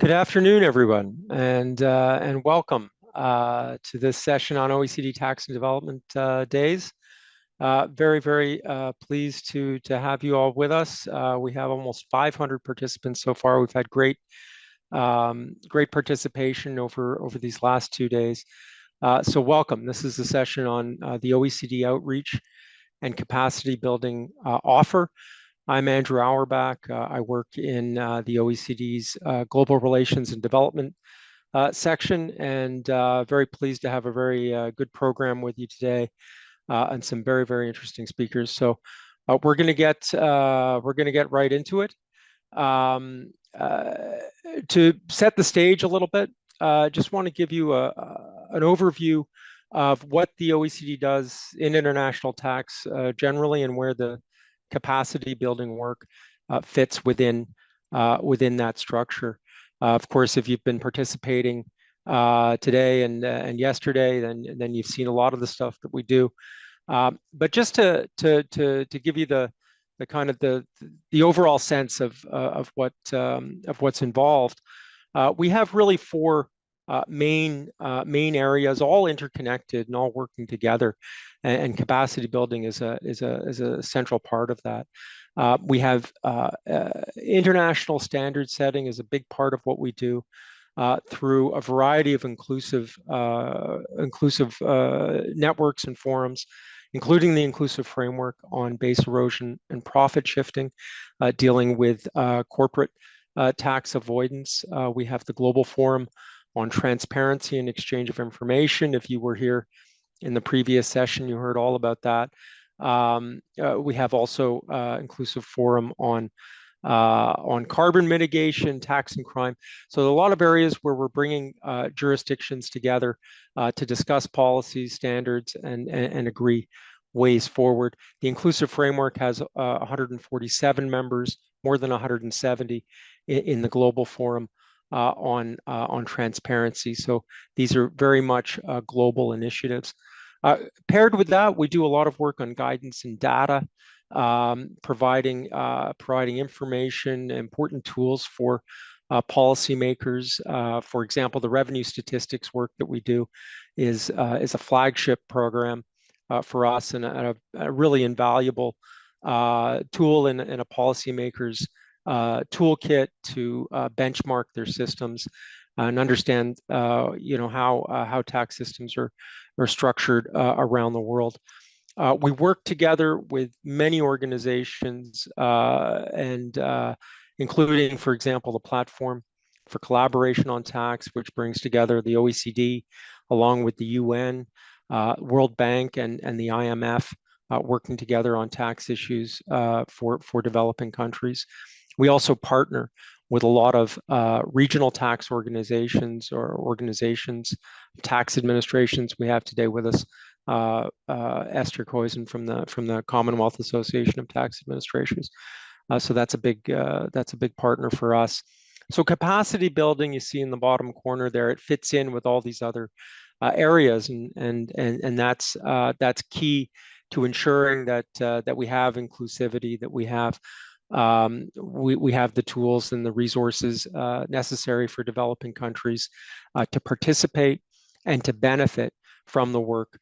Good afternoon, everyone, and welcome to this session on OECD Tax and Development Days. Very pleased to have you all with us. We have almost 500 participants so far. We've had great participation over these last 2 days. So welcome. This is a session on the OECD outreach and capacity building offer. I'm Andrew Auerbach. I work in the OECD's Global Relations and Development section, and very pleased to have a very good program with you today and some very interesting speakers. So we're going to get right into it. To set the stage a little bit, just want to give you an overview of what the OECD does in international tax generally, and where the capacity building work fits within that structure. Of course, if you've been participating today and yesterday, then you've seen a lot of the stuff that we do. But just to give you the kind of the overall sense of what's involved, we have really four main areas, all interconnected and all working together, and capacity building is a central part of that. We have international standard setting is a big part of what we do through a variety of inclusive networks and forums, including the inclusive framework on base erosion and profit shifting, dealing with corporate tax avoidance. We have the Global Forum on transparency and exchange of information. If you were here in the previous session, you heard all about that. We have also inclusive forum on carbon mitigation, tax and crime. So a lot of areas where we're bringing jurisdictions together to discuss policies, standards, and agree ways forward. The inclusive framework has 147 members, more than 170 in the global forum on transparency. So these are very much global initiatives. Paired with that, we do a lot of work on guidance and data, providing information, important tools for policymakers. For example, the revenue statistics work that we do is a flagship program for us, and a really invaluable tool in a policymaker's toolkit to benchmark their systems and understand, how tax systems are structured around the world. We work together with many organizations, and including, for example, the Platform for Collaboration on Tax, which brings together the OECD along with the UN, World Bank, and the IMF, working together on tax issues for developing countries. We also partner with a lot of regional tax organizations or organizations, tax administrations. We have today with us Esther Koisen from the Commonwealth Association of Tax Administrations. So that's a big partner for us. So capacity building, you see in the bottom corner there, it fits in with all these other areas, and that's key to ensuring that we have inclusivity, that we have the tools and the resources necessary for developing countries to participate and to benefit from the work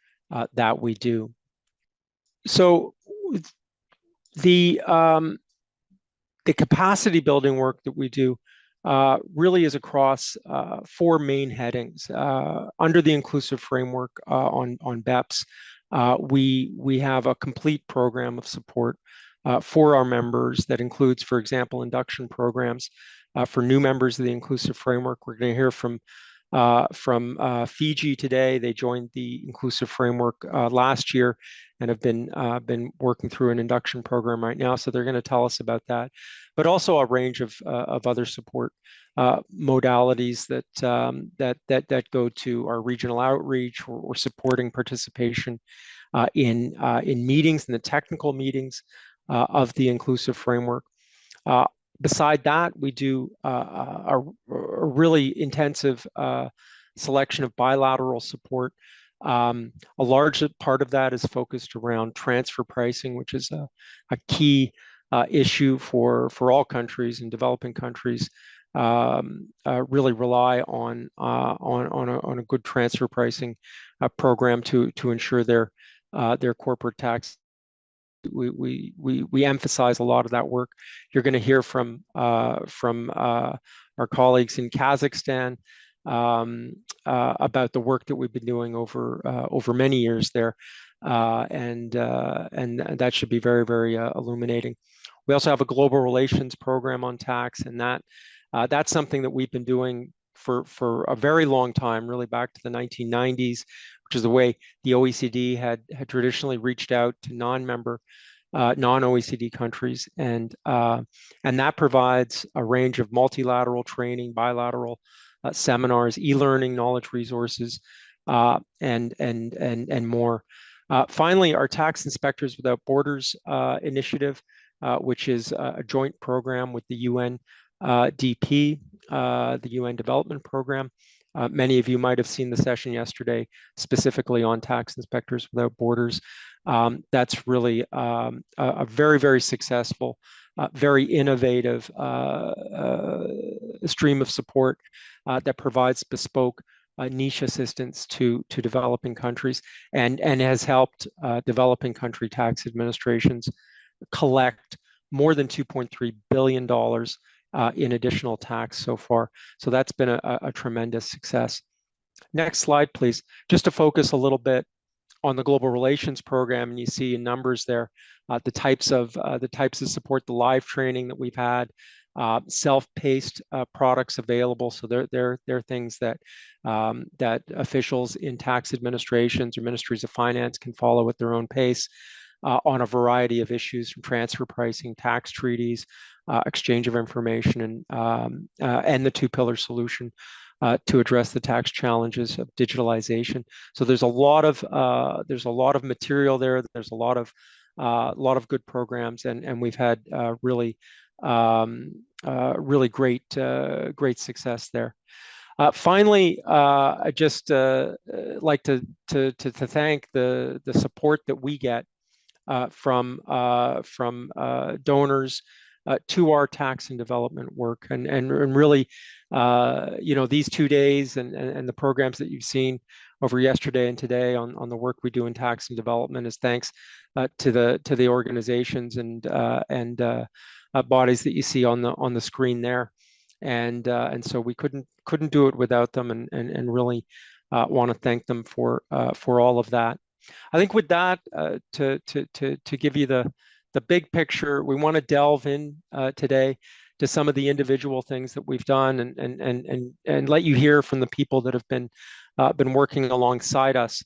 that we do. So the capacity building work that we do really is across four main headings. Under the inclusive framework on BEPS, we have a complete program of support for our members that includes, for example, induction programs for new members of the inclusive framework. We're going to hear from Fiji today. They joined the inclusive framework last year and have been working through an induction program right now. So they're going to tell us about that, but also a range of other support modalities that go to our regional outreach or supporting participation in meetings, in the technical meetings of the inclusive framework. Beside that, we do a really intensive selection of bilateral support. A large part of that is focused around transfer pricing, which is a key issue for all countries and developing countries really rely on a good transfer pricing program to ensure their corporate tax. We emphasize a lot of that work. You're going to hear from our colleagues in Kazakhstan about the work that we've been doing over many years there, and that should be very, very illuminating. We also have a global relations program on tax, and that's something that we've been doing for a very long time, really back to the 1990s, which is the way the OECD had traditionally reached out to non-OECD countries, and that provides a range of multilateral training, bilateral seminars, e-learning, knowledge resources, and more. Finally, our Tax Inspectors Without Borders initiative, which is a joint program with the UNDP, the UN Development Program. Many of you might have seen the session yesterday specifically on Tax Inspectors Without Borders. That's really a very, very successful, very innovative stream of support that provides bespoke niche assistance to developing countries, and has helped developing country tax administrations collect more than $2.3 billion in additional tax so far. So that's been a tremendous success. Next slide, please. Just to focus a little bit on the global relations program, and you see in numbers there the types of support, the live training that we've had, self-paced products available. So they're things that that officials in tax administrations or ministries of finance can follow at their own pace on a variety of issues, from transfer pricing, tax treaties, exchange of information, and the two-pillar solution to address the tax challenges of digitalization. So there's a lot of material there. There's a lot of good programs, and we've had really great success there. Finally, I just like to thank the support that we get from donors to our tax and development work, and really, these 2 days and the programs that you've seen over yesterday and today on the work we do in tax and development is thanks to the organizations and bodies that you see on the screen there, and so we couldn't do it without them, and really want to thank them for all of that. I think with that, to give you the big picture, we want to delve in today to some of the individual things that we've done, and let you hear from the people that have been working alongside us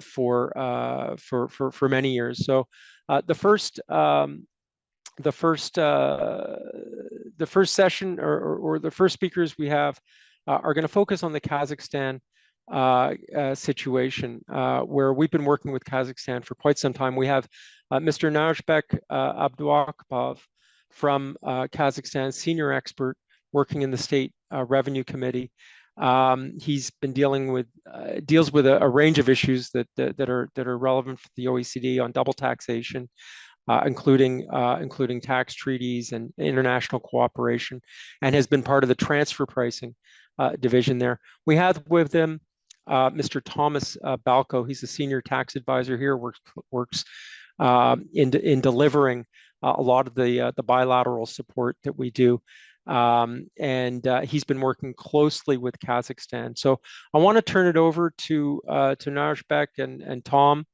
for many years. So the first session or the first speakers we have are going to focus on the Kazakhstan situation, where we've been working with Kazakhstan for quite some time. We have Mr. Najbek Abduakbov from Kazakhstan, senior expert working in the State Revenue Committee. He's been deals with a range of issues that are relevant for the OECD on double taxation, including tax treaties and international cooperation, and has been part of the transfer pricing division there. We have with him Mr. Thomas Balco. He's a senior tax advisor here, works in delivering a lot of the bilateral support that we do. And he's been working closely with Kazakhstan. So I want to turn it over to Najbek and Tom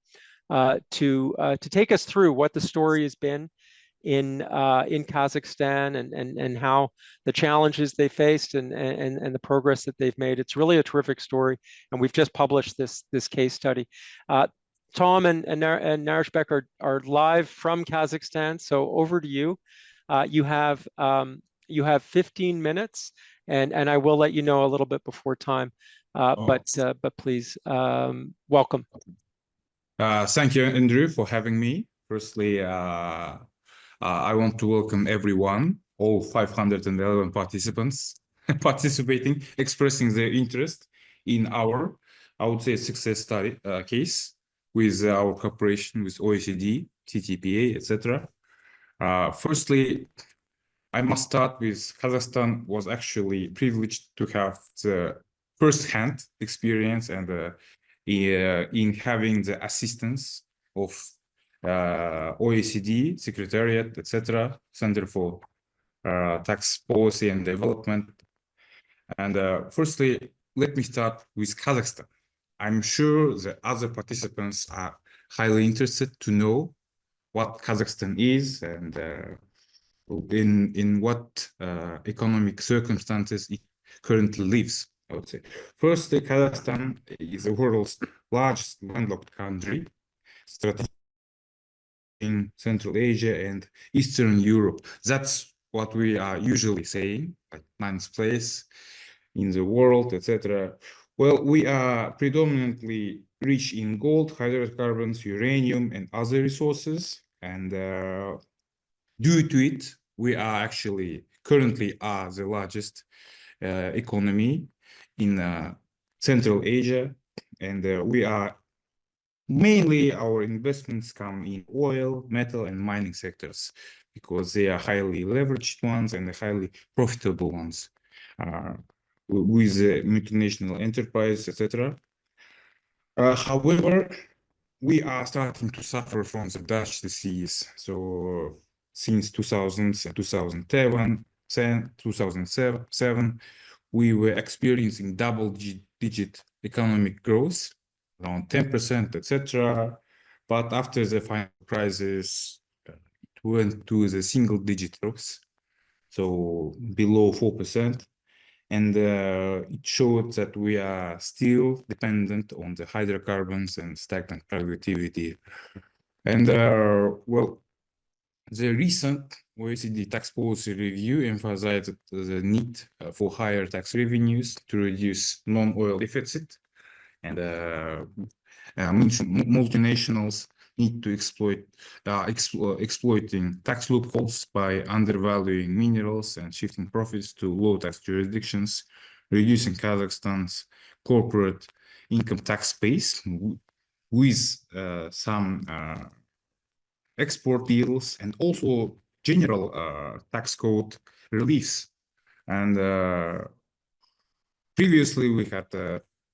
to take us through what the story has been in Kazakhstan, and how the challenges they faced and the progress that they've made. It's really a terrific story, and we've just published this case study. Tom and Najbek are live from Kazakhstan, so over to you. You have 15 minutes, and I will let you know a little bit before time, but please, welcome. Thank you, Andrew, for having me. Firstly, I want to welcome everyone, all 511 participants participating, expressing their interest in our, I would say, success study case with our cooperation with OECD, TTPA, etc. Firstly, I must start with Kazakhstan was actually privileged to have the first-hand experience and in having the assistance of OECD, Secretariat, etc., Center for Tax Policy and Development. And firstly, let me start with Kazakhstan. I'm sure the other participants are highly interested to know what Kazakhstan is and in what economic circumstances it currently lives, I would say. First, Kazakhstan is the world's largest landlocked country, strategic in Central Asia and Eastern Europe. That's what we are usually saying, like ninth place in the world, etc. Well, we are predominantly rich in gold, hydrocarbons, uranium, and other resources. And due to it, we are actually currently are the largest economy in Central Asia. And we are mainly our investments come in oil, metal, and mining sectors because they are highly leveraged ones and highly profitable ones with multinational enterprise, etc. However, we are starting to suffer from the Dutch disease. So since 2000 and 2007, we were experiencing double-digit economic growth, around 10%, etc. But after the financial crisis, it went to the single-digit growth, so below 4%. And it showed that we are still dependent on the hydrocarbons and stagnant productivity. And well, the recent OECD tax policy review emphasized the need for higher tax revenues to reduce non-oil deficit. And multinationals need to exploiting tax loopholes by undervaluing minerals and shifting profits to low tax jurisdictions, reducing Kazakhstan's corporate income tax base with some export deals and also general tax code reliefs. And previously, we had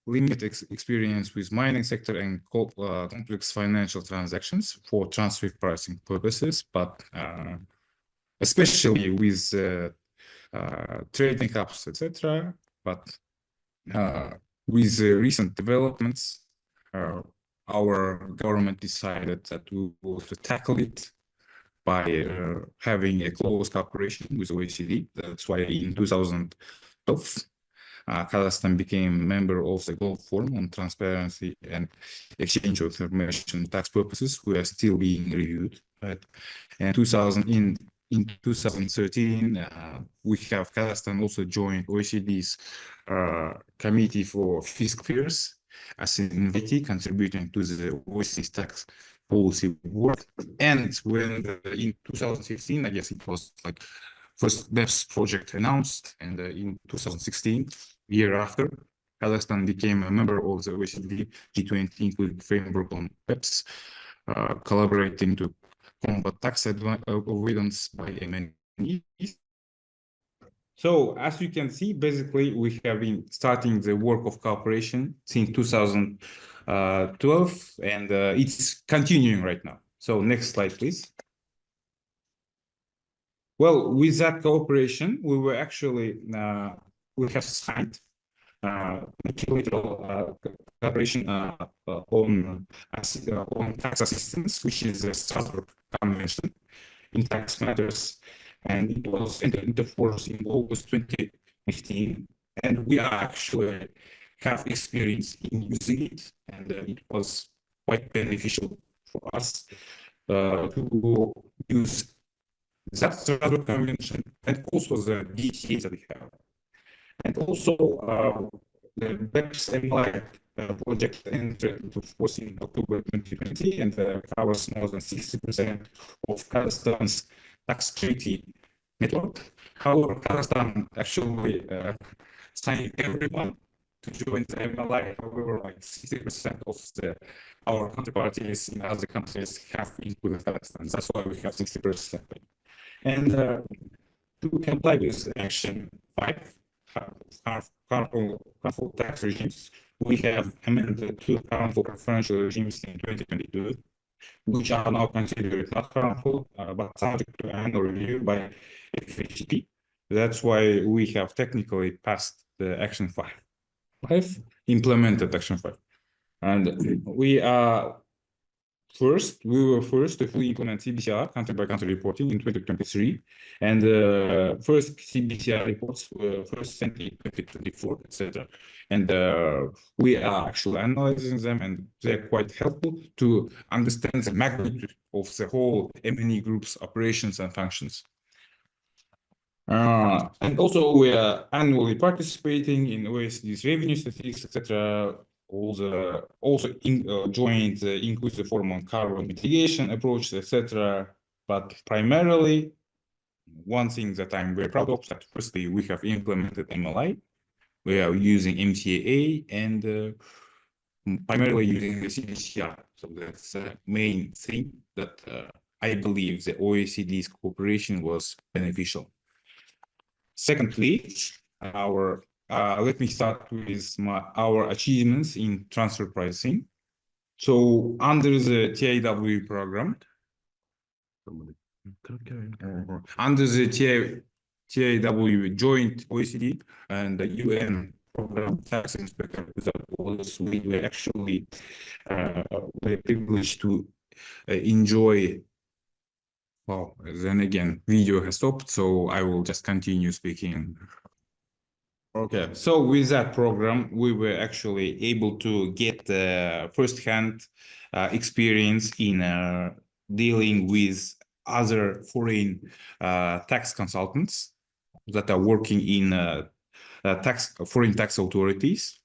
limited experience with mining sector and complex financial transactions for transfer pricing purposes, but especially with trading hubs, etc. But with recent developments, our government decided that we will tackle it by having a close cooperation with OECD. That's why in 2012, Kazakhstan became a member of the Global Forum on Transparency and Exchange of Information Tax Purposes. We are still being reviewed. Right? And in 2013, we have Kazakhstan also joined OECD's Committee for Fiscal Affairs as an invitee, contributing to the OECD's tax policy work. And when in 2015, I guess it was like first BEPS project announced, and in 2016, year after, Kazakhstan became a member of the OECD G20 including framework on BEPS, collaborating to combat tax avoidance by MNEs. So as you can see, basically, we have been starting the work of cooperation since 2012, and it's continuing right now. So next slide, please. Well, with that cooperation, we were actually, we have signed multilateral cooperation on tax assistance, which is a Strasbourg Convention in tax matters, and it was entered into force in August 2015. And we actually have experience in using it, and it was quite beneficial for us to use that Strasbourg Convention and also the DTA that we have. And also the BEPS MLI project entered into force in October 2020 and covers more than 60% of Kazakhstan's tax treaty network. However, Kazakhstan actually signed everyone to join the MLI. However, like 60% of our counterparties in other countries have included Kazakhstan. That's why we have 60%. And To comply with Action 5, harmful tax regimes, we have amended two harmful preferential regimes in 2022, which are now considered not harmful, but subject to annual review by FHT. That's why we have technically passed the Action 5. Implemented Action 5. And we are we were first to fully implement CBCR, country-by-country reporting, in 2023. And first CBCR reports were first sent in 2024, etc. And we are actually analyzing them, and they're quite helpful to understand the magnitude of the whole M&E group's operations and functions. And also we are annually participating in OECD's revenue statistics, etc. Also joined the inclusive forum on carbon mitigation approach, etc. But primarily, one thing that I'm very proud of, that firstly we have implemented MLI. We are using MCAA and primarily using the CBCR. So that's the main thing that I believe the OECD's cooperation was beneficial. Secondly, let me start with our achievements in transfer pricing. So under the TIW program, under the TIW joint OECD and the UN program tax inspector was, we were actually very privileged to enjoy. Well, then again, video has stopped, so I will just continue speaking. Okay, so with that program, we were actually able to get first-hand experience in dealing with other foreign tax consultants that are working in foreign tax authorities,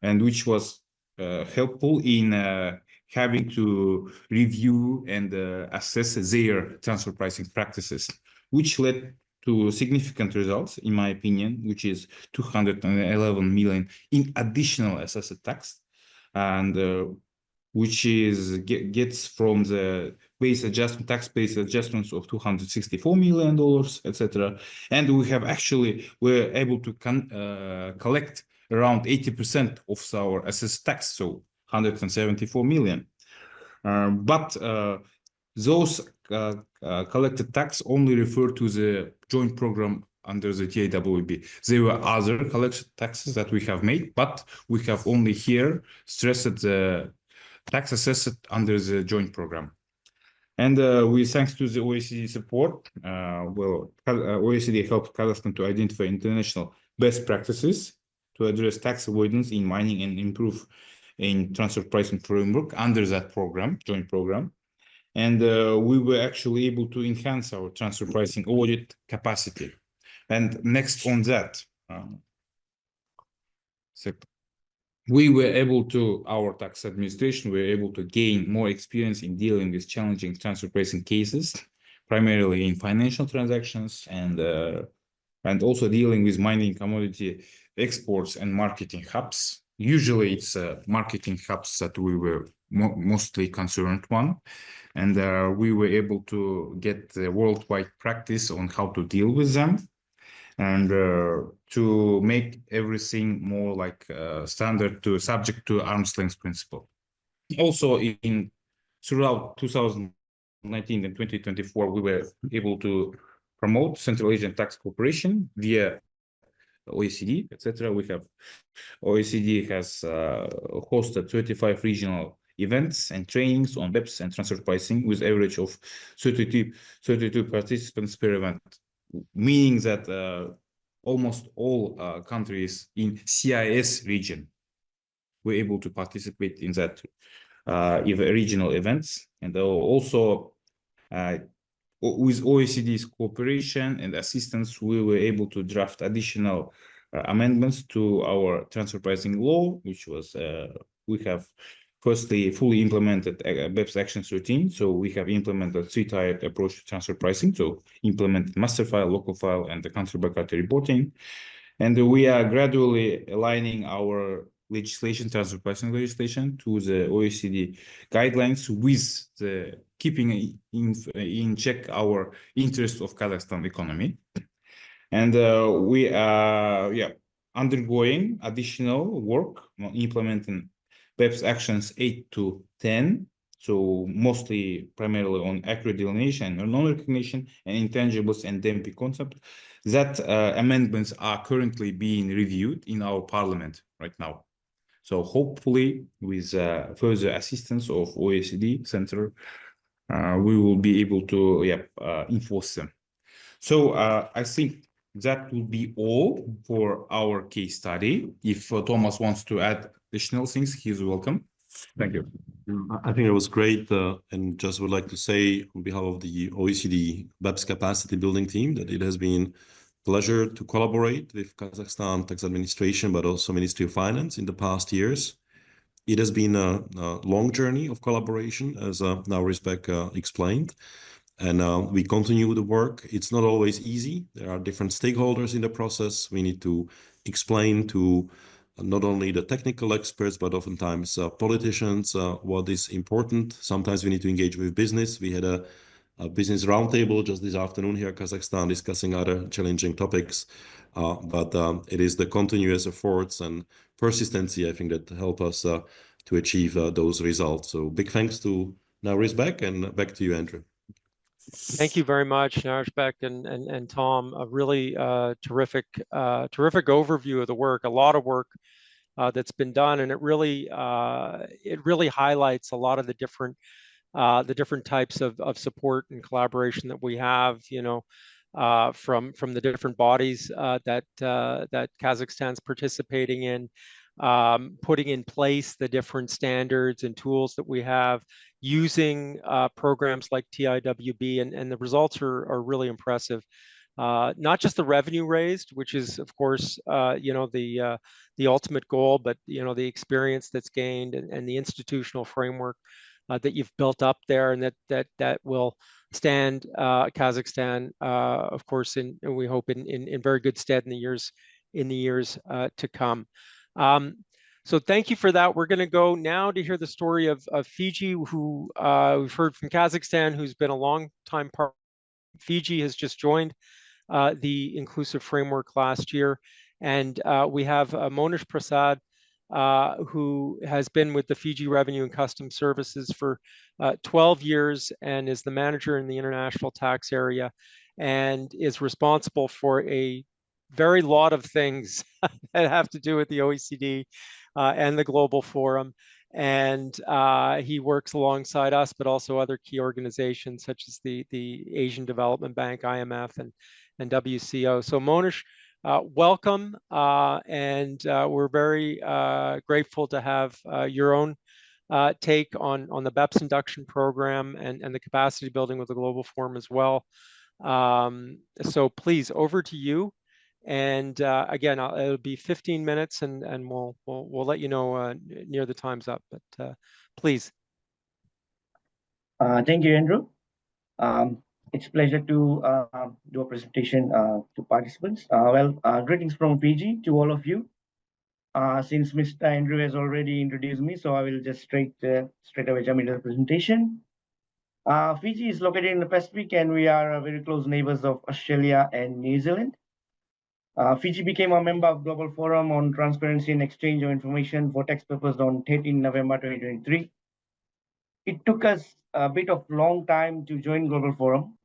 and which was helpful in having to review and assess their transfer pricing practices, which led to significant results, in my opinion, which is 211 million in additional assessed tax, and which is gets from the tax-based adjustments of $264 million, etc. And we're able to collect around 80% of our assessed tax, so 174 million. But those collected tax only refer to the joint program under the TIWB. There were other collected taxes that we have made, but we have only here stressed the tax assessed under the joint program. And thanks to the OECD support, OECD helped Kazakhstan to identify international best practices to address tax avoidance in mining and improve in transfer pricing framework under that program, joint program. And we were actually able to enhance our transfer pricing audit capacity. And next on that, our tax administration were able to gain more experience in dealing with challenging transfer pricing cases, primarily in financial transactions and also dealing with mining commodity exports and marketing hubs. Usually it's marketing hubs that we were mostly concerned one. And we were able to get the worldwide practice on how to deal with them and to make everything more like standard subject to arm's length principle. Also throughout 2019 and 2024, we were able to promote Central Asian tax cooperation via OECD, etc. OECD has hosted 35 regional events and trainings on BEPS and transfer pricing with average of 32 participants per event, meaning that almost all countries in CIS region were able to participate in that regional events. And also with OECD's cooperation and assistance, we were able to draft additional amendments to our transfer pricing law, which was we have firstly fully implemented BEPS actions routine. So we have implemented three-tiered approach to transfer pricing. So implemented master file, local file, and the country-by-country reporting. And we are gradually aligning our legislation, transfer pricing legislation, to the OECD guidelines with keeping in check our interest of Kazakhstan economy. And we are undergoing additional work on implementing BEPS actions 8 to 10. So mostly primarily on accurate delineation and non-recognition and intangibles and DMP concept. That amendments are currently being reviewed in our parliament right now. So hopefully with further assistance of OECD Center, we will be able to enforce them. So I think that will be all for our case study. If Thomas wants to add additional things, he's welcome. Thank you. I think it was great, and just would like to say on behalf of the OECD BEPS capacity building team that it has been a pleasure to collaborate with Kazakhstan Tax Administration, but also Ministry of Finance in the past years. It has been a long journey of collaboration, as Naurizbek explained, and we continue the work. It's not always easy. There are different stakeholders in the process. We need to explain to not only the technical experts, but oftentimes politicians what is important. Sometimes we need to engage with business. We had a business roundtable just this afternoon here in Kazakhstan discussing other challenging topics. But it is the continuous efforts and persistency, I think, that help us to achieve those results. So big thanks to Naurizbek, and back to you, Andrew. Thank you very much, Narishbek and Tom. A really terrific overview of the work. A lot of work that's been done, and it really highlights a lot of the different types of support and collaboration that we have. From the different bodies that Kazakhstan's participating in, putting in place the different standards and tools that we have, using programs like TIWB, and the results are really impressive. Not just the revenue raised, which is of course the ultimate goal, but the experience that's gained and the institutional framework that you've built up there, and that will stand Kazakhstan, of course, and we hope in very good stead in the years to come. So thank you for that. We're going to go now to hear the story of Fiji, who we've heard from Kazakhstan, who's been a long time part. Fiji has just joined the inclusive framework last year, and we have Monish Prasad, who has been with the Fiji Revenue and Customs Services for 12 years and is the manager in the international tax area, and is responsible for a very lot of things that have to do with the OECD and the Global Forum. And he works alongside us, but also other key organizations such as the Asian Development Bank, IMF, and WCO. So Monish, welcome, and we're very grateful to have your own take on the BEPS induction program and the capacity building with the Global Forum as well. So please, over to you. And again, it'll be 15 minutes, and we'll let you know near the time's up. But please. Thank you, Andrew. It's a pleasure to do a presentation to participants. Greetings from Fiji to all of you. Since Mr. Andrew has already introduced me, so I will just straight away jump into the presentation. Fiji is located in the Pacific, and we are very close neighbors of Australia and New Zealand. Fiji became a member of Global Forum on Transparency and Exchange of Information for Tax Purposes on 13 November 2023. It took us a bit of long time to join Global Forum.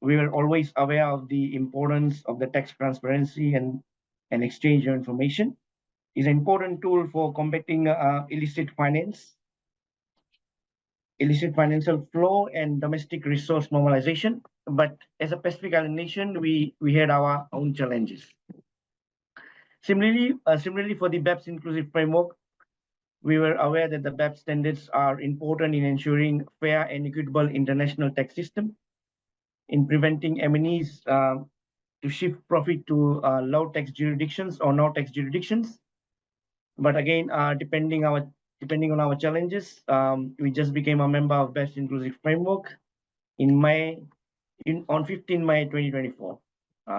We were always aware of the importance of the tax transparency and exchange of information. It's an important tool for combating illicit financial flow and domestic resource mobilization. But as a Pacific Island nation, we had our own challenges. Similarly, for the BEPS inclusive framework, we were aware that the BEPS standards are important in ensuring fair and equitable international tax system, in preventing MNEs to shift profit to low tax jurisdictions or no tax jurisdictions. But again, depending on our challenges, we just became a member of BEPS inclusive framework on 15 May 2024.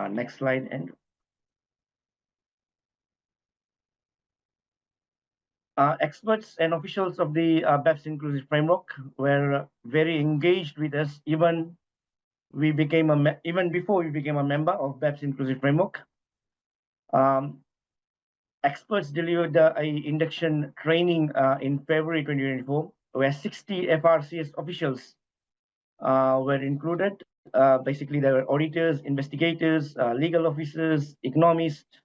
Next slide, Andrew. Experts and officials of the BEPS inclusive framework were very engaged with us, even even before we became a member of BEPS Inclusive Framework. Experts delivered a induction training in February 2024, where 60 FRCS officials were included. Basically, there were auditors, investigators, legal officers, economists,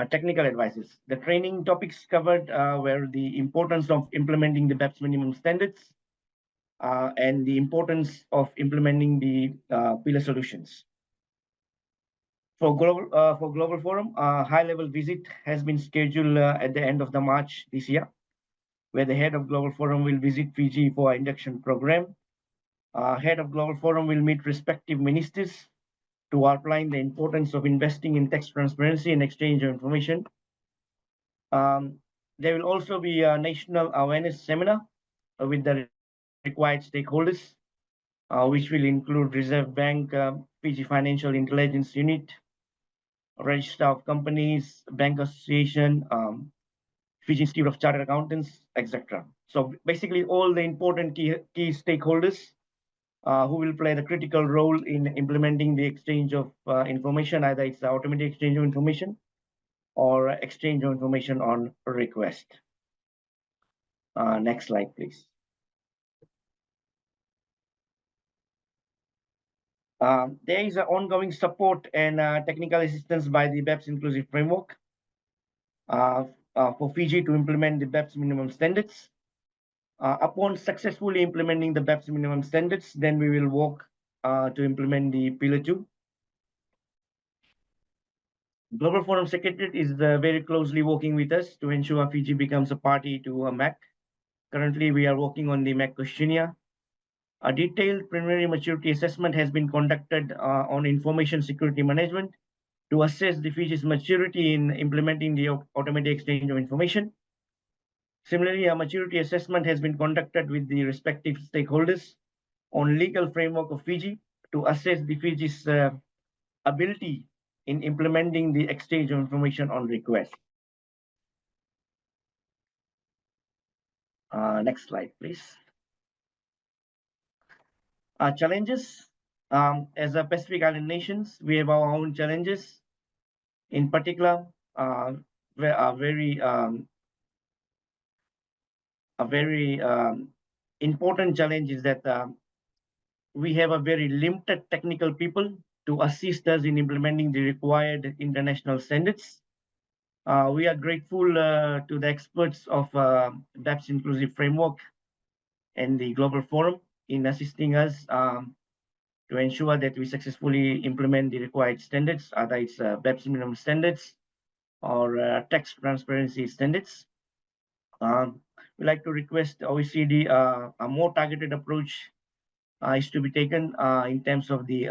technical advisors. The training topics covered were the importance of implementing the BEPS minimum standards and the importance of implementing the pillar solutions. For Global Forum, a high-level visit has been scheduled at the end of the March this year, where the head of Global Forum will visit Fiji for an induction program. Head of Global Forum will meet respective ministers to outline the importance of investing in tax transparency and exchange of information. There will also be a national awareness seminar with the required stakeholders, which will include Reserve Bank, Fiji Financial Intelligence Unit, Register of Companies, Bank Association, Fiji Institute of Chartered Accountants, etc. So basically all the important key stakeholders who will play the critical role in implementing the exchange of information, either it's the automatic exchange of information or exchange of information on request. Next slide, please. There is an ongoing support and technical assistance by the BEPS Inclusive Framework for Fiji to implement the BEPS minimum standards. Upon successfully implementing the BEPS minimum standards, then we will work to implement the Pillar 2. Global Forum Secretariat is very closely working with us to ensure Fiji becomes a party to a MAC. Currently, we are working on the MAC questionnaire. A detailed preliminary maturity assessment has been conducted on information security management to assess the Fiji's maturity in implementing the automatic exchange of information. Similarly, a maturity assessment has been conducted with the respective stakeholders on legal framework of Fiji to assess the Fiji's ability in implementing the exchange of information on request. Next slide, please. Challenges. As a Pacific Island nations, we have our own challenges. In particular, a very important challenge is that we have a very limited technical people to assist us in implementing the required international standards. We are grateful to the experts of BEPS Inclusive Framework and the Global Forum in assisting us to ensure that we successfully implement the required standards, either it's BEPS minimum standards or tax transparency standards. We like to request OECD a more targeted approach is to be taken in terms of the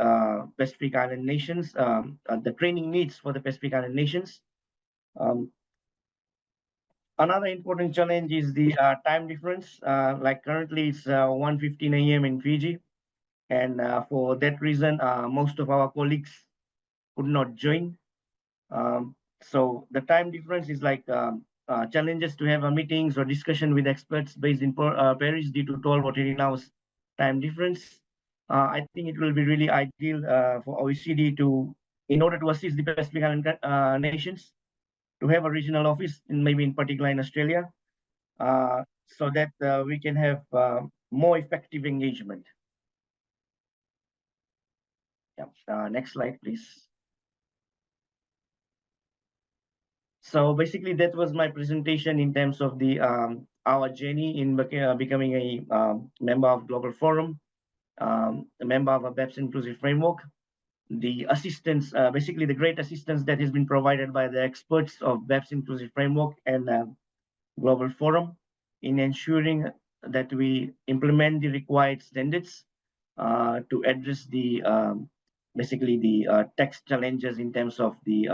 Pacific Island nations, the training needs for the Pacific Island nations. Another important challenge is the time difference. Like currently it's 1:15 a.m. in Fiji. And for that reason, most of our colleagues could not join. So the time difference is like challenges to have meetings or discussion with experts based in Paris due to 12 or 13 hours time difference. I think it will be really ideal for OECD to, in order to assist the Pacific Island nations, to have a regional office, maybe in particular in Australia, so that we can have more effective engagement. Yeah. Next slide, please. So basically, that was my presentation in terms of the our journey in becoming a member of Global Forum, a member of a BEPS Inclusive Framework. The assistance, basically the great assistance that has been provided by the experts of BEPS Inclusive Framework and Global Forum in ensuring that we implement the required standards to address the basically the tax challenges in terms of the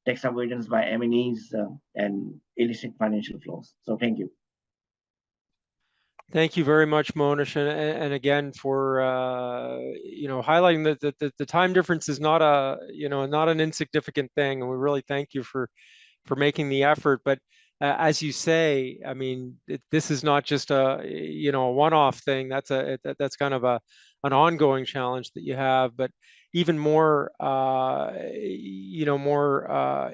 tax avoidance by MNEs and illicit financial flows. So thank you. Thank you very much, Monish, and again for highlighting that the time difference is not not an insignificant thing, and we really thank you for making the effort. But as you say, I mean, this is not just a one-off thing. That's kind of a an ongoing challenge that you have, but even more, more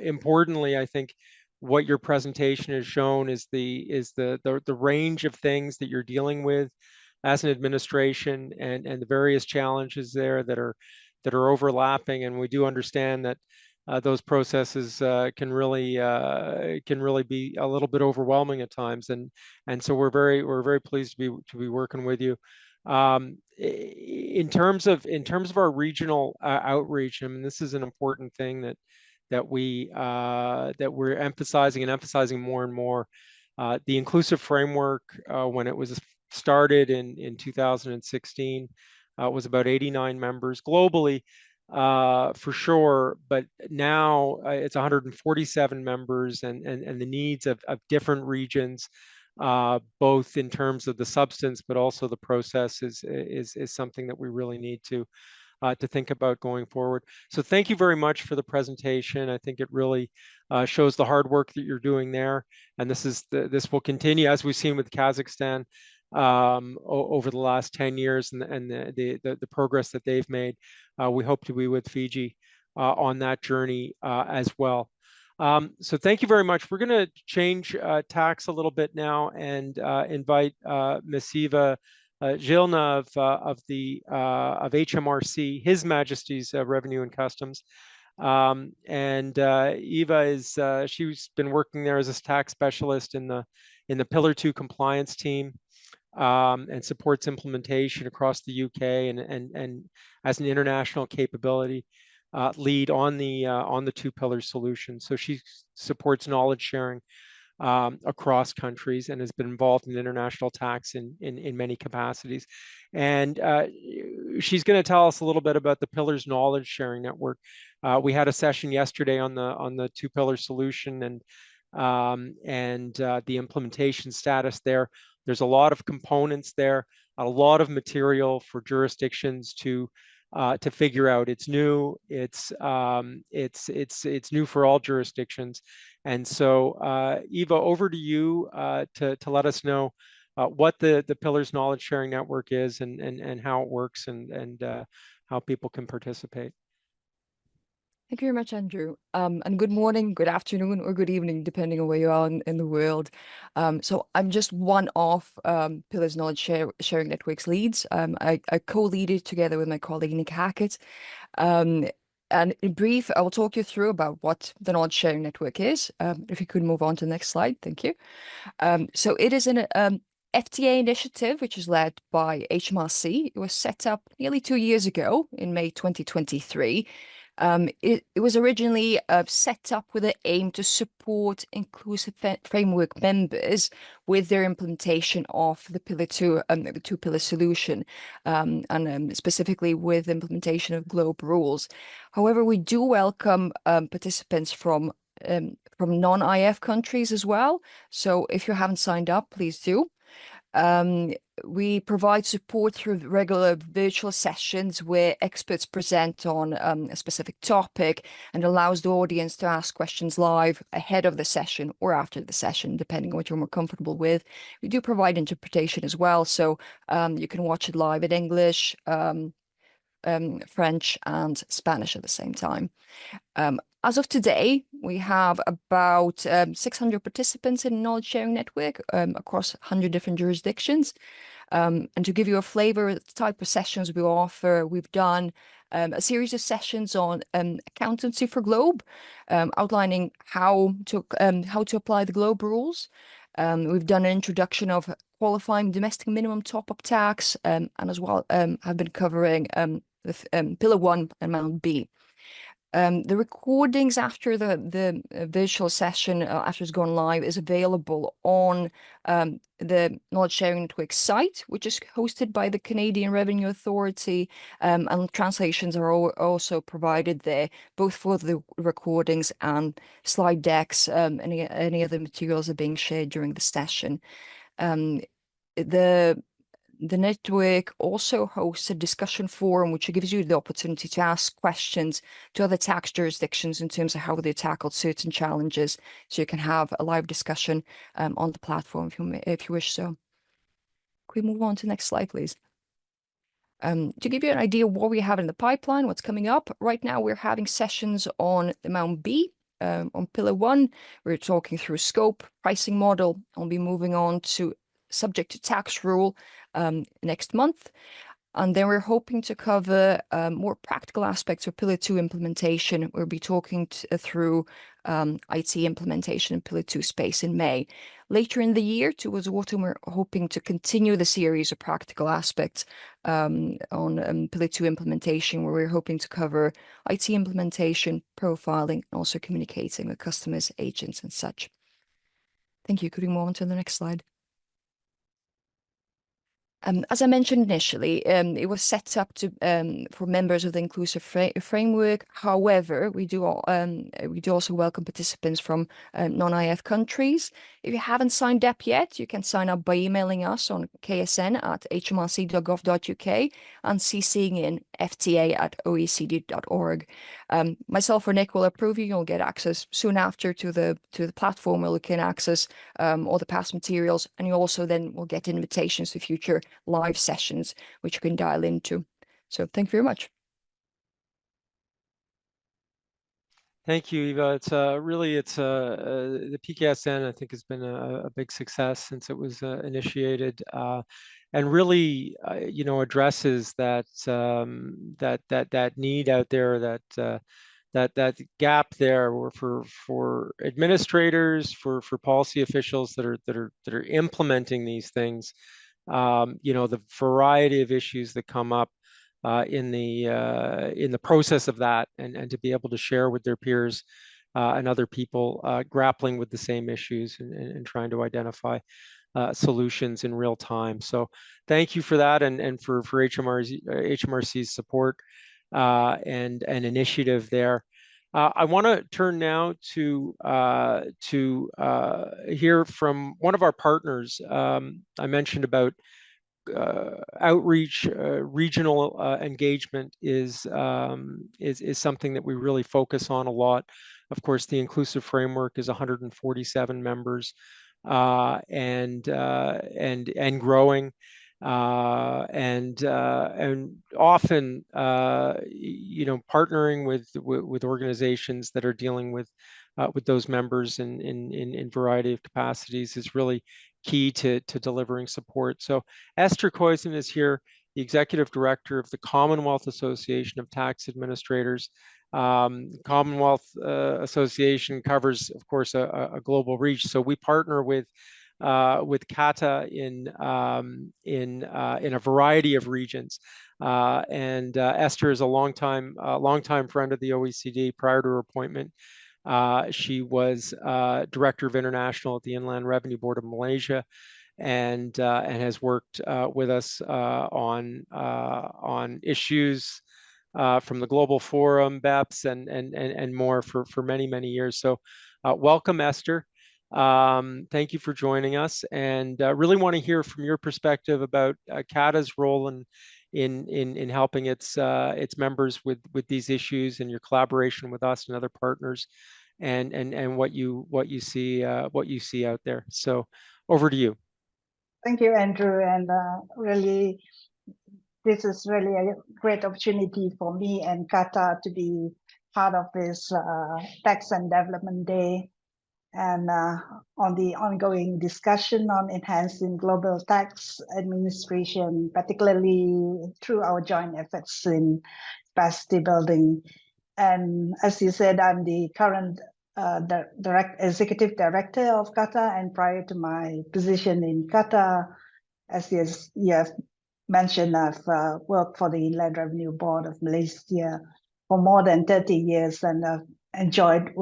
importantly, I think what your presentation has shown is the range of things that you're dealing with as an administration, and the various challenges there that are overlapping. And we do understand that those processes can really be a little bit overwhelming at times, and so we're very pleased to be working with you. In terms of our regional outreach, I mean, this is an important thing that we're emphasizing more and more. The inclusive framework, when it was started in 2016, was about 89 members globally, for sure, but now it's 147 members, and the needs of different regions, both in terms of the substance, but also the process is something that we really need to think about going forward. So thank you very much for the presentation. I think it really shows the hard work that you're doing there, and this will continue, as we've seen with Kazakhstan over the last 10 years, and the progress that they've made. We hope to be with Fiji on that journey as well. So thank you very much. We're going to change tacks a little bit now and invite Ms. Eva Zhilna of HMRC, His Majesty's Revenue and Customs. And Eva she's been working there as a tax specialist in the Pillar 2 compliance team, and supports implementation across the UK, and as an international capability lead on the 2 pillar solution. So she supports knowledge sharing across countries, and has been involved in international tax in many capacities. And she's going to tell us a little bit about the Pillars Knowledge Sharing Network. We had a session yesterday on the 2 pillar solution, and the implementation status there. There's a lot of components there, a lot of material for jurisdictions to figure out. It's new. It's new for all jurisdictions. And so, Eva, over to you to let us know what the Pillars Knowledge Sharing Network is, and how it works, and how people can participate. Thank you very much, Andrew. And good morning, good afternoon, or good evening, depending on where you are in the world. So I'm just one of Pillars Knowledge Sharing Network's leads. I co-lead it together with my colleague Nick Hackett. And in brief, I will talk you through about what the Knowledge Sharing Network is. If you could move on to the next slide, thank you. So it is an FTA initiative, which is led by HMRC. It was set up nearly 2 years ago in May 2023. It was originally set up with the aim to support inclusive framework members with their implementation of the Pillar 2, the 2 pillar solution, and specifically with implementation of global rules. However, we do welcome participants from non-IF countries as well. So if you haven't signed up, please do. We provide support through regular virtual sessions where experts present on a specific topic, and allows the audience to ask questions live ahead of the session or after the session, depending on what you're more comfortable with. We do provide interpretation as well, so you can watch it live in English, French and Spanish at the same time. As of today, we have about 600 participants in the Knowledge Sharing Network across 100 different jurisdictions. And to give you a flavor of the type of sessions we offer, we've done a series of sessions on accountancy for Globe, outlining how to apply the Globe rules. We've done an introduction of qualifying domestic minimum top-up tax, and as well have been covering Pillar 1 and Amount B. The recordings after the virtual session, after it's gone live, is available on the Knowledge Sharing Network site, which is hosted by the Canadian Revenue Authority, and translations are also provided there, both for the recordings and slide decks. Any other materials are being shared during the session. The network also hosts a discussion forum, which gives you the opportunity to ask questions to other tax jurisdictions in terms of how they tackled certain challenges. So you can have a live discussion on the platform if you wish so. Can we move on to the next slide, please? To give you an idea of what we have in the pipeline, what's coming up, right now we're having sessions on Amount B. On Pillar 1, we're talking through scope, pricing model. I'll be moving on to subject to tax rule next month. And then we're hoping to cover more practical aspects of Pillar 2 implementation. We'll be talking through IT implementation in Pillar 2 space in May. Later in the year, towards autumn, we're hoping to continue the series of practical aspects on Pillar 2 implementation, where we're hoping to cover IT implementation, profiling, and also communicating with customers, agents, and such. Thank you. Could we move on to the next slide? As I mentioned initially, it was set up to for members of the inclusive framework. However, we do also welcome participants from non-IF countries. If you haven't signed up yet, you can sign up by emailing us on ksn@hmrc.gov.uk and CCing in fta@oecd.org. Myself or Nick will approve you. You'll get access soon after to the platform where you can access all the past materials, and you also then will get invitations to future live sessions, which you can dial into. So thank you very much. Thank you, Eva. It's really, the PKSN, I think, has been a big success since it was initiated, and really, addresses that that need out there, that gap there, where for administrators, for policy officials that are implementing these things. The variety of issues that come up in the process of that, and to be able to share with their peers and other people grappling with the same issues, and trying to identify solutions in real time. So thank you for that, and for HMRC's support and initiative there. I want to turn now to hear from one of our partners. I mentioned about outreach, regional engagement is something that we really focus on a lot. Of course, the inclusive framework is 147 members and growing. And often, partnering with organizations that are dealing with those members in variety of capacities is really key to delivering support. So Esther Koizen is here, the Executive Director of the Commonwealth Association of Tax Administrators. Commonwealth Association covers, of course, a global reach. So we partner with CATA in a variety of regions, and Esther is a longtime friend of the OECD. Prior to her appointment, she was Director of International at the Inland Revenue Board of Malaysia, and has worked with us on issues from the Global Forum, BEPS, and more for many years. So welcome, Esther. Thank you for joining us, and really want to hear from your perspective about CATA's role in helping its members with these issues, and your collaboration with us and other partners, and what you see out there. So over to you. Thank you, Andrew, and really, this is really a great opportunity for me and CATA to be part of this Tax and Development Day, and on the ongoing discussion on enhancing global tax administration, particularly through our joint efforts in capacity building. And as you said, I'm the current Executive Director of CATA, and prior to my position in CATA, as you have mentioned, I've worked for the Inland Revenue Board of Malaysia for more than 30 years, and I've enjoyed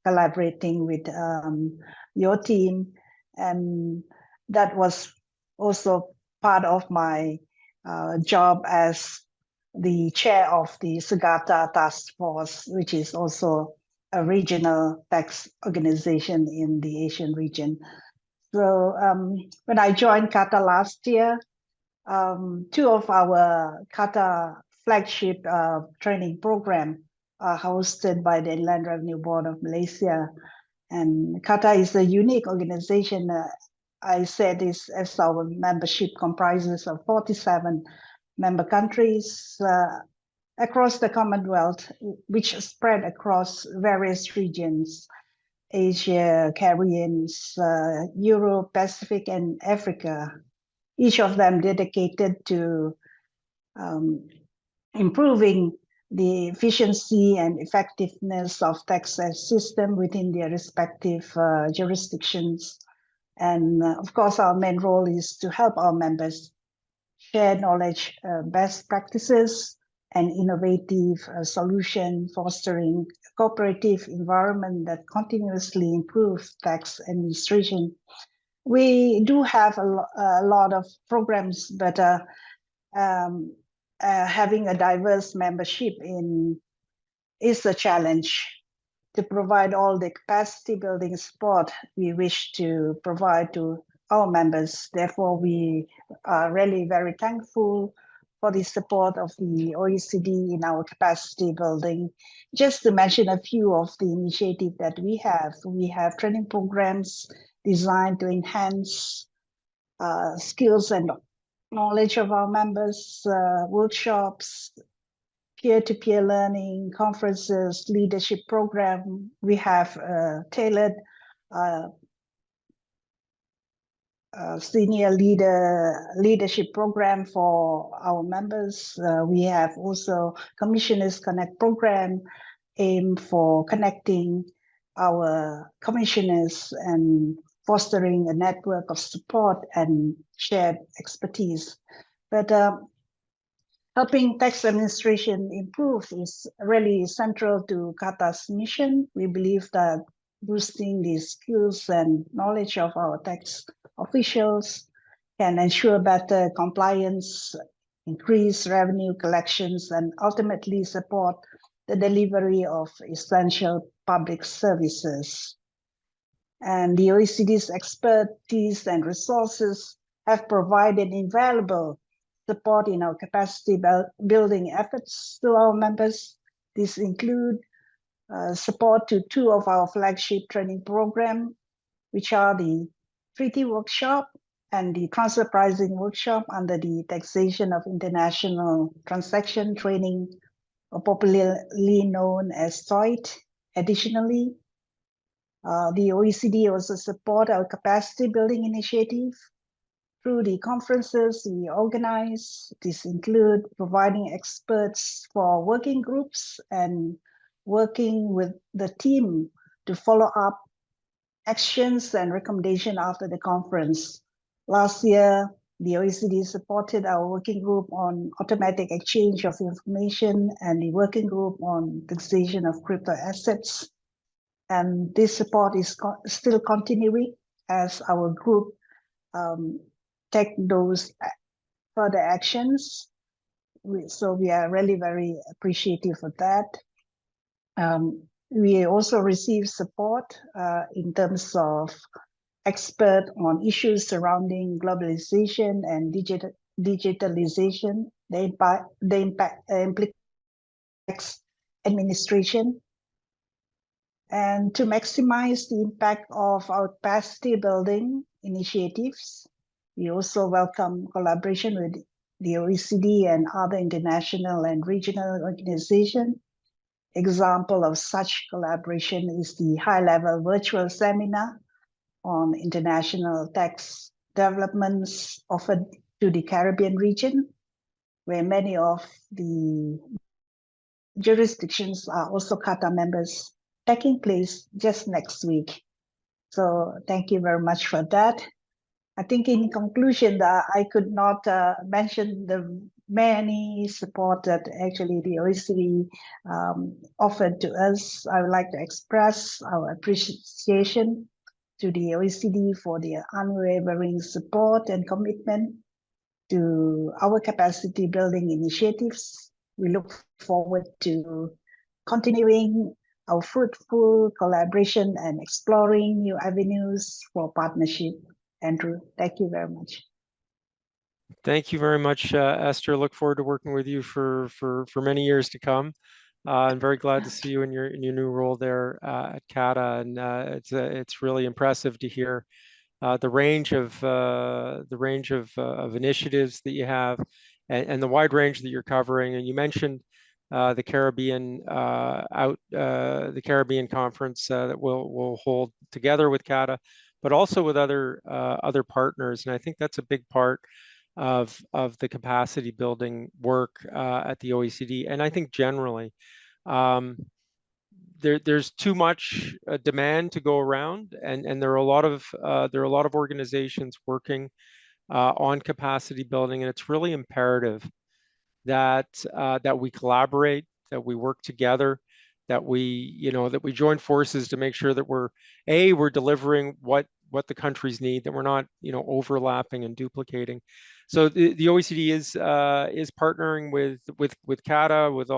collaborating with your team, and that was also part of my job as the chair of the SEGATA task force, which is also a regional tax organization in the Asian region. So when I joined CATA last year, two of our CATA flagship training program are hosted by the Inland Revenue Board of Malaysia. And CATA is a unique organization. I said this as our membership comprises of 47 member countries across the Commonwealth, which spread across various regions, Asia, Caribbean, Europe, Pacific, and Africa, each of them dedicated to improving the efficiency and effectiveness of tax system within their respective jurisdictions. And of course, our main role is to help our members share knowledge, best practices, and innovative solution, fostering a cooperative environment that continuously improves tax administration. We do have a lot of programs, but having a diverse membership is a challenge. To provide all the capacity building support we wish to provide to our members. Therefore, we are really very thankful for the support of the OECD in our capacity building. Just to mention a few of the initiatives that we have training programs designed to enhance skills and knowledge of our members, workshops, peer-to-peer learning, conferences, leadership program. We have tailored senior leadership program for our members. We have also Commissioners Connect program aimed for connecting our commissioners and fostering a network of support and shared expertise. But helping tax administration improve is really central to Kata's mission. We believe that boosting the skills and knowledge of our tax officials can ensure better compliance, increase revenue collections, and ultimately support the delivery of essential public services. And the OECD's expertise and resources have provided invaluable support in our capacity building efforts to our members. This include support to two of our flagship training programs, which are the Treaty Workshop and the Transfer Pricing Workshop under the Taxation of International Transaction Training, or popularly known as TOIT. Additionally, the OECD also support our capacity building initiative through the conferences we organize. This include providing experts for working groups and working with the team to follow up actions and recommendations after the conference. Last year, the OECD supported our working group on automatic exchange of information and the working group on taxation of crypto assets. And this support is still continuing as our group take those further actions. So we are really very appreciative of that. We also receive support in terms of expert on issues surrounding globalization and digitalization, the impact implicates administration. And to maximize the impact of our capacity building initiatives, we also welcome collaboration with the OECD and other international and regional organizations. Example of such collaboration is the high-level virtual seminar on international tax developments offered to the Caribbean region, where many of the jurisdictions are also Kata members, taking place just next week. So thank you very much for that. I think in conclusion, I could not mention the many support that actually the OECD offered to us. I would like to express our appreciation to the OECD for their unwavering support and commitment to our capacity building initiatives. We look forward to continuing our fruitful collaboration and exploring new avenues for partnership. Andrew, thank you very much. Thank you very much, Esther. Look forward to working with you for many years to come. I'm very glad to see you in your new role there at Kata, and it's really impressive to hear the range of initiatives that you have, and the wide range that you're covering. And you mentioned the Caribbean the Caribbean conference that we'll hold together with CATA, but also with other partners. And I think that's a big part of the capacity building work at the OECD. And I think generally, there's too much demand to go around, and there are a lot of organizations working on capacity building, and it's really imperative that that we collaborate, that we work together, that we join forces to make sure that we're delivering what the countries need, that we're not overlapping and duplicating. So the OECD is partnering with CATA, with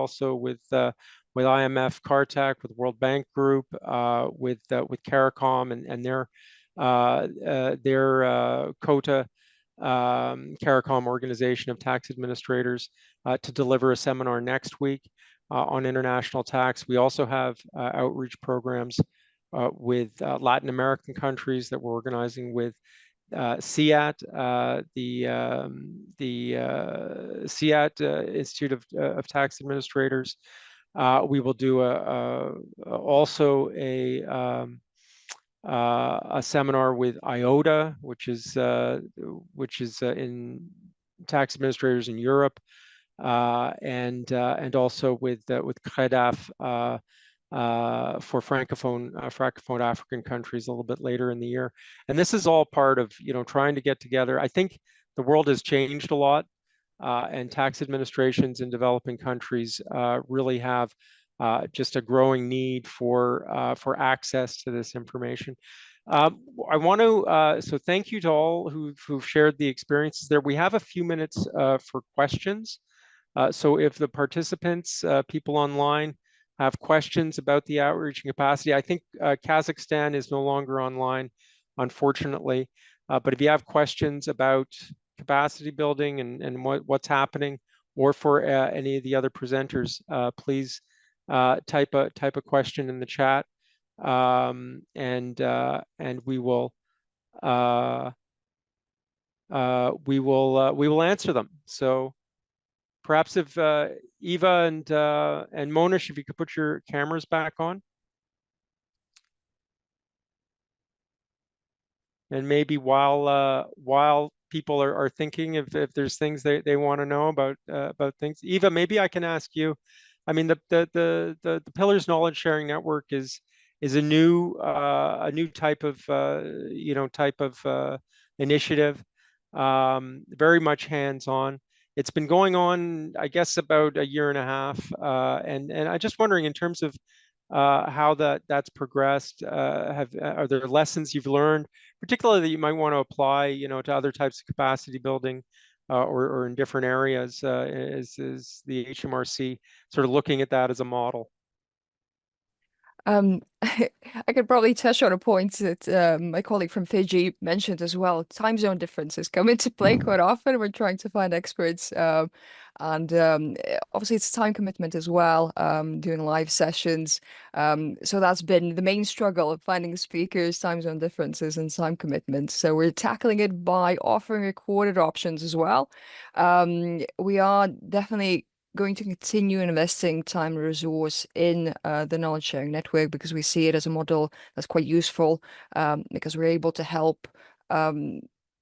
IMF, CARTAC, with World Bank Group, with CARICOM and their COTA, CARICOM organization of tax administrators, to deliver a seminar next week on international tax. We also have outreach programs with Latin American countries that we're organizing with CIAT, the CIAT Institute of Tax Administrators. We will do also a seminar with IOTA, which is in tax administrators in Europe, and also with CREDAF for francophone African countries a little bit later in the year. And this is all part of trying to get together. I think the world has changed a lot, and tax administrations in developing countries really have just a growing need for access to this information. I want to so thank you to all who've shared the experiences there. We have a few minutes for questions. So if the participants, people online, have questions about the outreach and capacity, I think Kazakhstan is no longer online, unfortunately. But if you have questions about capacity building and what's happening, or for any of the other presenters, please type a question in the chat, and we will answer them. So perhaps if Eva and Monish, if you could put your cameras back on. And maybe while people are thinking if there's things they want to know about things. Eva, maybe I can ask you. I mean, the Pillars Knowledge Sharing Network is a new type of initiative, very much hands-on. It's been going on, I guess, about a year and a half, and I'm just wondering, in terms of how that's progressed. Are there lessons you've learned, particularly that you might want to apply, to other types of capacity building, or in different areas? Is the HMRC sort of looking at that as a model? I could probably touch on a point that my colleague from Fiji mentioned as well. Time zone differences come into play quite often. We're trying to find experts, and obviously it's time commitment as well, doing live sessions. So that's been the main struggle of finding speakers, time zone differences and time commitment. So we're tackling it by offering recorded options as well. We are definitely going to continue investing time and resource in the knowledge sharing network, because we see it as a model that's quite useful, because we're able to help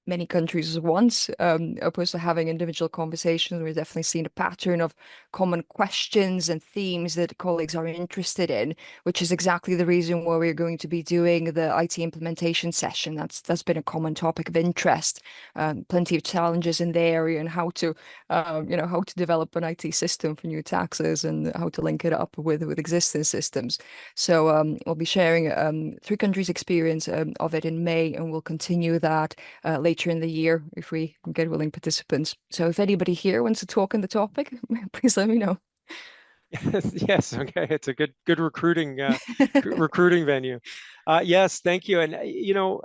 many countries at once, opposed to having individual conversations. We're definitely seeing a pattern of common questions and themes that colleagues are interested in, which is exactly the reason why we're going to be doing the IT implementation session. That's been a common topic of interest. Plenty of challenges in the area, and how to how to develop an IT system for new taxes and how to link it up with existing systems. So we'll be sharing 3 countries' experience of it in May, and we'll continue that later in the year if we get willing participants. So if anybody here wants to talk on the topic, please let me know. Yes, okay. It's a good recruiting venue. Yes, thank you. And you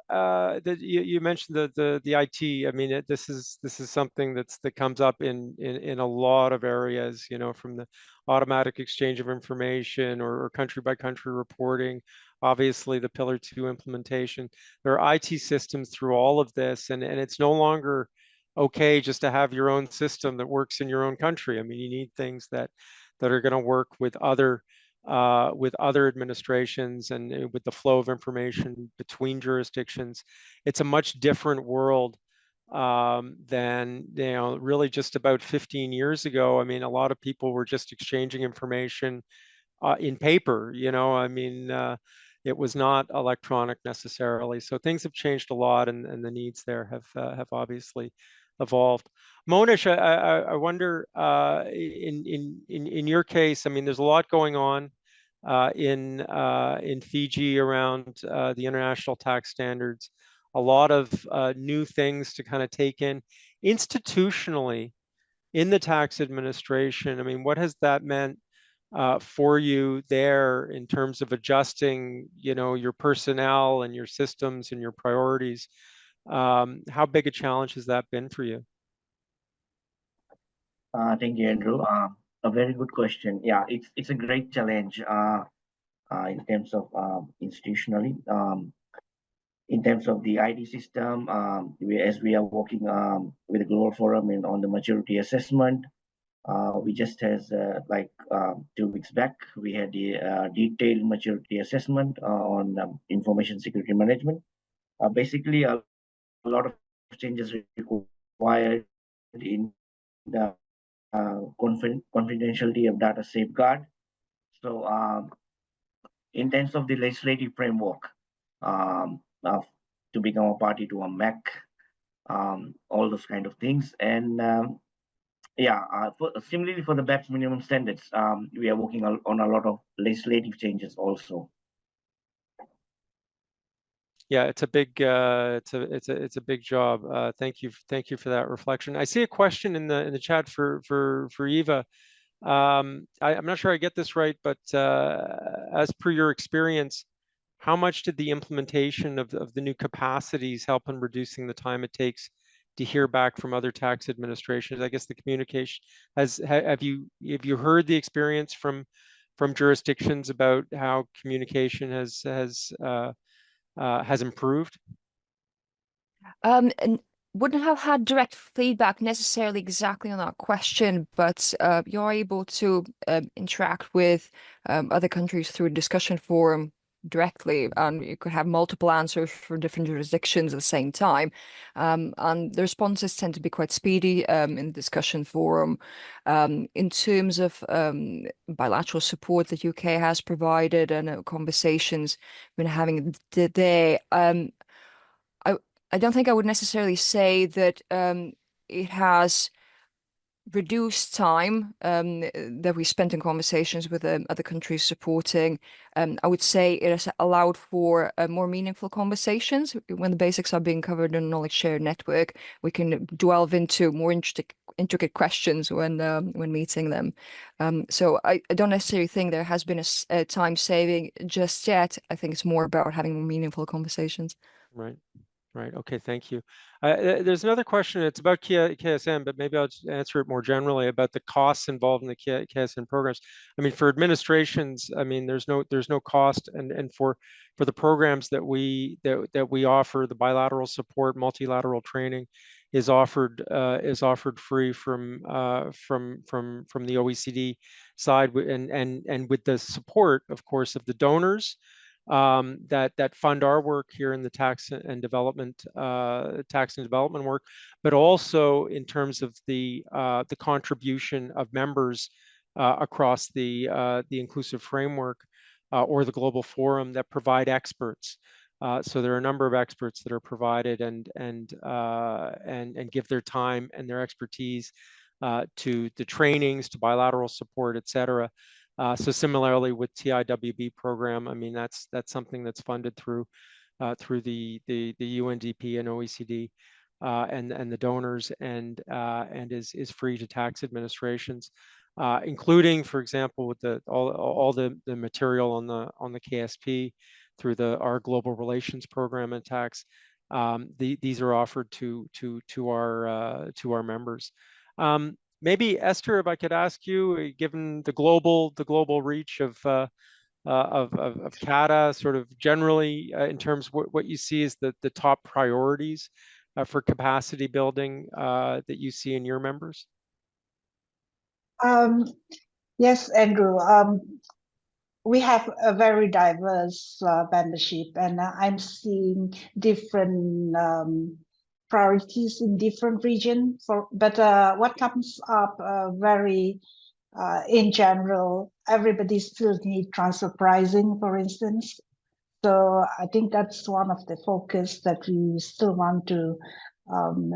mentioned the IT. I mean, this is something that comes up in a lot of areas. From the automatic exchange of information or country by country reporting. Obviously, the Pillar 2 implementation. There are IT systems through all of this, and it's no longer okay just to have your own system that works in your own country. I mean, you need things that are going to work with other administrations and with the flow of information between jurisdictions. It's a much different world than, really just about 15 years ago. I mean, a lot of people were just exchanging information in paper, I mean, it was not electronic necessarily. So things have changed a lot, and the needs there have obviously evolved. Monish, I wonder, in your case, I mean, there's a lot going on in Fiji around the international tax standards, a lot of new things to kind of take in institutionally in the tax administration. I mean, what has that meant for you there in terms of adjusting, your personnel and your systems and your priorities? How big a challenge has that been for you? Thank you, Andrew. A very good question. Yeah, it's a great challenge in terms of institutionally. In terms of the ID system, as we are working with the Global Forum and on the maturity assessment, we just has 2 weeks back, we had the detailed maturity assessment on information security management. Basically, a lot of changes required in the confidentiality of data safeguard. So in terms of the legislative framework, to become a party to a MAC, all those kind of things. And similarly for the BEPS minimum standards, we are working on a lot of legislative changes also. Yeah, it's a big it's a big job. Thank you for that reflection. I see a question in the chat for Eva. I'm not sure I get this right, but as per your experience, how much did the implementation of the new capacities help in reducing the time it takes to hear back from other tax administrations? I guess the communication have you heard the experience from jurisdictions about how communication has improved? And wouldn't have had direct feedback necessarily exactly on that question, but you're able to interact with other countries through a discussion forum directly, and you could have multiple answers for different jurisdictions at the same time. And the responses tend to be quite speedy in the discussion forum. In terms of bilateral support that UK has provided and conversations we've been having today, I don't think I would necessarily say that it has reduced time that we spent in conversations with other countries supporting. I would say it has allowed for more meaningful conversations. When the basics are being covered in a knowledge share network, we can delve into more intricate questions when meeting them. So I don't necessarily think there has been a time saving just yet. I think it's more about having more meaningful conversations. Right. Right. Okay. Thank you. There's another question. It's about KSN, but maybe I'll just answer it more generally about the costs involved in the KSN programs. I mean, for administrations, I mean, there's no cost, and for the programs that we offer, the bilateral support, multilateral training is offered free from the OECD side, and with the support, of course, of the donors that fund our work here in the tax and development work, but also in terms of the contribution of members across the inclusive framework or the global forum that provide experts. So there are a number of experts that are provided and give their time and their expertise to the trainings, to bilateral support, et cetera. So similarly with TIWB program, I mean, that's something that's funded through the UNDP and OECD and the donors, and is free to tax administrations, including, for example, with all the material on the KSP through our global relations program and tax. These are offered to our members. Maybe Esther, if I could ask you, given the global reach of CATA, sort of generally in terms of what you see as the top priorities for capacity building that you see in your members? Yes, Andrew. We have a very diverse membership, and I'm seeing different priorities in different regions. But what comes up very in general, everybody still need transfer pricing, for instance. So I think that's one of the focus that we still want to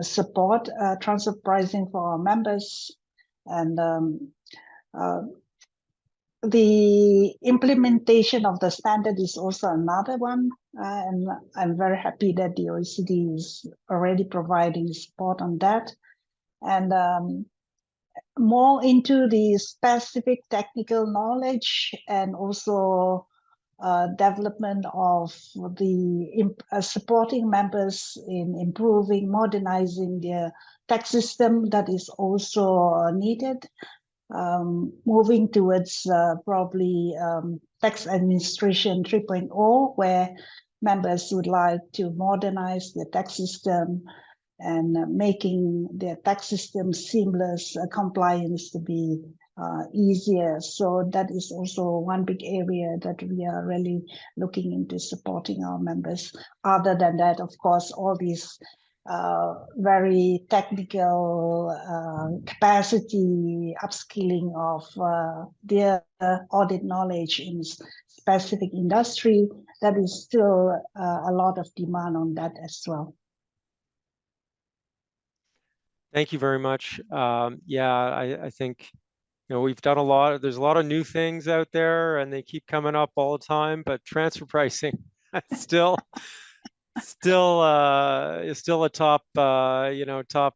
support transfer pricing for our members. And the implementation of the standard is also another one. And I'm very happy that the OECD is already providing support on that. And more into the specific technical knowledge and also development of the supporting members in improving, modernizing their tax system, that is also needed. Moving towards probably tax administration 3.0, where members would like to modernize the tax system and making their tax system seamless, compliance to be easier. So that is also one big area that we are really looking into supporting our members. Other than that, of course, all these very technical capacity upskilling of their audit knowledge in specific industry, that is still a lot of demand on that as well. Thank you very much. Yeah, I think we've done a lot. There's a lot of new things out there, and they keep coming up all the time. But transfer pricing still is still a top top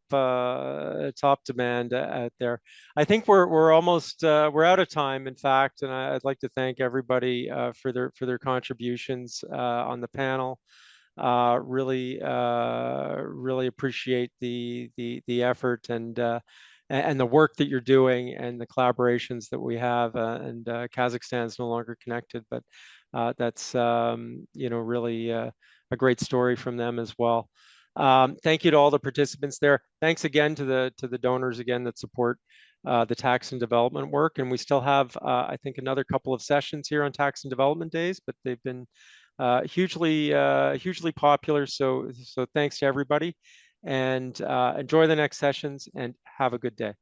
demand out there. I think we're almost we're out of time, in fact, and I'd like to thank everybody for their contributions on the panel. Really appreciate the effort and the work that you're doing and the collaborations that we have. And Kazakhstan is no longer connected, but that's really a great story from them as well. Thank you to all the participants there. Thanks again to the donors again that support the tax and development work. And we still have, I think, another couple of sessions here on tax and development days, but they've been hugely popular. So thanks to everybody, and enjoy the next sessions and have a good day.